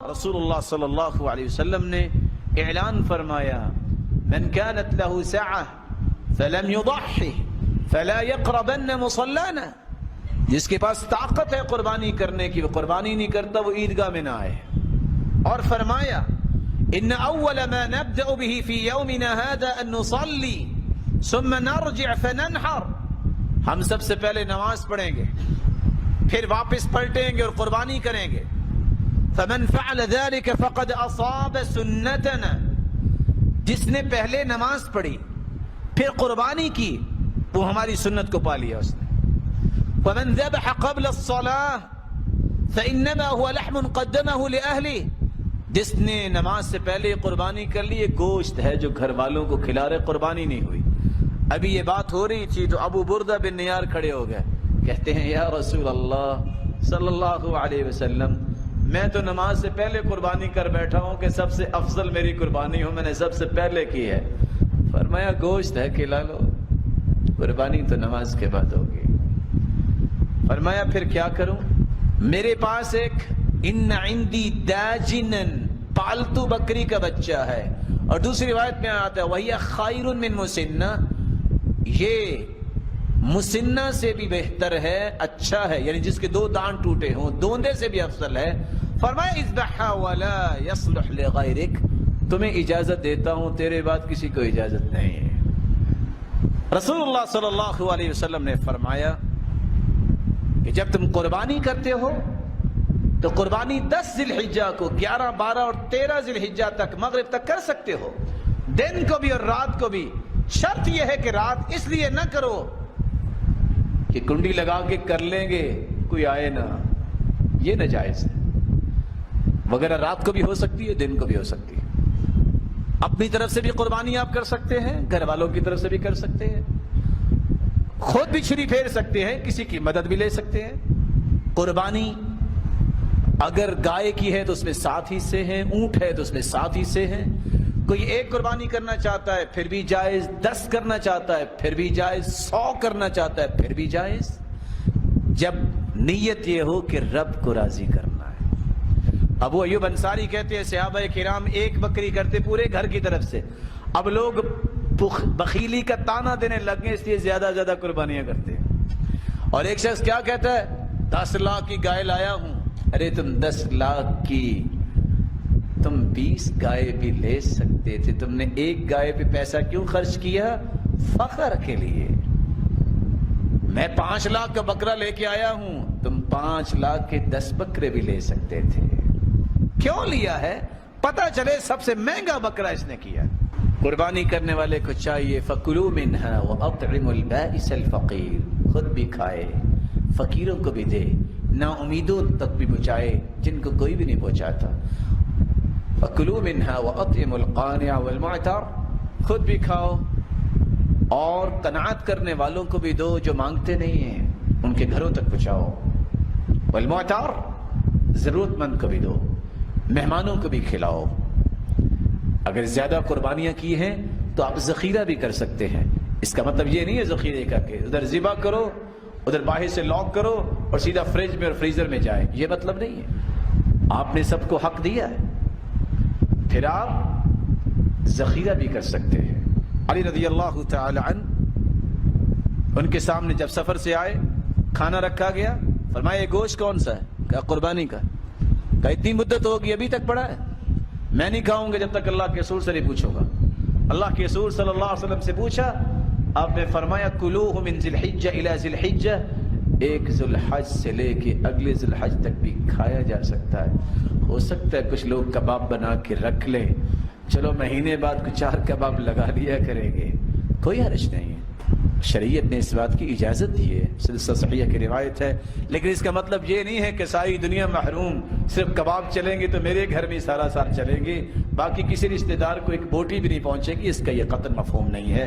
रसूलुल्लाह सल्लल्लाहु अलैहि वसल्लम ने ऐलान फरमाया, मन कानत लहु सअह फलम युضحि फला यक़रबन्न मुसल्लाना, जिसके पास ताकत है कुर्बानी करने की वो कुर्बानी नहीं करता, वो ईदगाह में ना आए। और फरमाया, इन्न अव्वल मा नब्दअ बिही फी यौमिना हादा अन नुसल्ली सुम्मा नरजिअ फननहर, हम सबसे पहले नमाज पढ़ेंगे, फिर वापस पलटेंगे और कुर्बानी करेंगे। फमन फअल ज़ालिक फ़क़द असाब सुन्नतना, जिसने पहले नमाज पढ़ी फिर कुर्बानी की वो हमारी सुन्नत को पा लिया उसने। वमन ज़बह क़ब्ल अस्सलाह फ़इन्नमा हुवा लहमुन क़द्दमहु लिअहलिही, जिसने नमाज से पहले कुर्बानी कर ली, ये गोश्त है जो घर वालों को खिला रहे, कुर्बानी नहीं हुई। अभी ये बात हो रही थी तो अबू बुर्दा बिन नियार खड़े हो गए, कहते हैं या रसूल अल्लाह सल्लल्लाहु अलैहि वसल्लम, मैं तो नमाज से पहले कुर्बानी कर बैठा हूँ कि सबसे अफजल मेरी कुर्बानी हो, मैंने सबसे पहले की है। फरमाया गोश्त है खिला लो, कुर्बानी तो नमाज के बाद होगी। फरमाया फिर क्या करूं, मेरे पास एक इन्ना इंदी दाजिनन, पालतू बकरी का बच्चा है, और दूसरी रिवायत में आता है वही खैरुन मिन मुसिन्ना, ये मुसिन्ना से भी बेहतर है, अच्छा है, यानी जिसके दो दांत टूटे हों, दोंदे से भी अफजल है। फरमाया इज़बहा वला यस्लुह लिगैरिक, तुम्हें इजाजत देता हूं, तेरे बाद किसी को इजाजत नहीं है। रसूलुल्लाह सल्लल्लाहु अलैहि वसल्लम ने फरमाया कि जब तुम कुर्बानी करते हो तो कुर्बानी 10 ज़िलहिज्जा को, 11, 12 और 13 ज़िलहिज्जा तक, मगरिब तक कर सकते हो, दिन को भी और रात को भी। शर्त यह है कि रात इसलिए ना करो कि कुंडी लगा के कर लेंगे कोई आए ना, ये नाजायज है। वगैरह रात को भी हो सकती है, दिन को भी हो सकती है। अपनी तरफ से भी कुर्बानी आप कर सकते हैं, घर वालों की तरफ से भी कर सकते हैं, खुद भी छुरी फेर सकते हैं, किसी की मदद भी ले सकते हैं। कुर्बानी अगर गाय की है तो उसमें 7 हिस्से हैं, ऊंट है तो उसमें 7 हिस्से हैं। कोई एक कुर्बानी करना चाहता है फिर भी जायज, 10 करना चाहता है फिर भी जायज, 100 करना चाहता है फिर भी जायज, जब नीयत ये हो कि रब को राजी करना है। अबू अय्यूब अंसारी कहते हैं सहाबा किराम एक बकरी करते पूरे घर की तरफ से, अब लोग बखीली का ताना देने लग गए, इसलिए ज्यादा कुर्बानियां करते हैं। और एक शख्स क्या कहता है, 10 लाख की गाय लाया हूं। अरे तुम 10 लाख की, तुम 20 गाय भी ले सकते थे, तुमने एक गाय पे पैसा क्यों खर्च किया? फख्र के लिए। मैं 5 लाख का बकरा लेके आया हूं, तुम 5 लाख के 10 बकरे भी ले सकते थे। क्यों लिया है? पता चले सबसे महंगा बकरा इसने किया। कुर्बानी करने वाले को चाहिए फकुलू मिन्हा व अतइमुल बाइसल फकीर, खुद भी खाए, फकीरों को भी दे, ना उम्मीदों तक भी पहुंचाए जिनको कोई भी नहीं पहुंचाता। फकुलू मिन्हा व अतइमुल कानिअ वल मुअतर, खुद भी खाओ और कनात करने वालों को भी दो जो मांगते नहीं हैं, उनके घरों तक पहुंचाओ। वल मुअतर, जरूरतमंद को भी दो, मेहमानों को भी खिलाओ। अगर ज्यादा कुर्बानियां की हैं तो आप जखीरा भी कर सकते हैं। इसका मतलब ये नहीं है जखीरे करके उधर ज़िबा करो, उधर बाहर से लॉक करो और सीधा फ्रिज में और फ्रीजर में जाए, ये मतलब नहीं है। आपने सबको हक दिया है, फिर आप जखीरा भी कर सकते हैं। अली रज़ियल्लाहु ताला अन्हु, उनके सामने जब सफर से आए, खाना रखा गया, फरमाया गोश्त कौन सा है? क्या कुर्बानी का? क्या इतनी मुद्दत होगी अभी तक पड़ा है? मैं नहीं खाऊंगा जब तक अल्लाह के रसूल से नहीं पूछूंगा। अल्लाह के रसूल सल्लल्लाहु अलैहि वसल्लम से पूछा, आपने फरमाया कुलूहु मिन ज़िलहिज्जा इला ज़िलहिज्जा, एक ज़ुल्हज से लेके अगले ज़ुल्हज तक भी खाया जा सकता है। हो सकता है कुछ लोग कबाब बना के रख ले, चलो महीने बाद कुछ 4 कबाब लगा लिया करेंगे, कोई हर्ज नहीं है। शरीयत ने इस बात की इजाजत दी है, सिलसिला सहीह की रिवायत है। लेकिन इसका मतलब ये नहीं है कि सारी दुनिया महरूम, सिर्फ कबाब चलेंगे तो मेरे घर में सारा साल चलेंगे, बाकी किसी रिश्तेदार को एक बोटी भी नहीं पहुंचेगी, इसका ये कतई मफहूम नहीं है।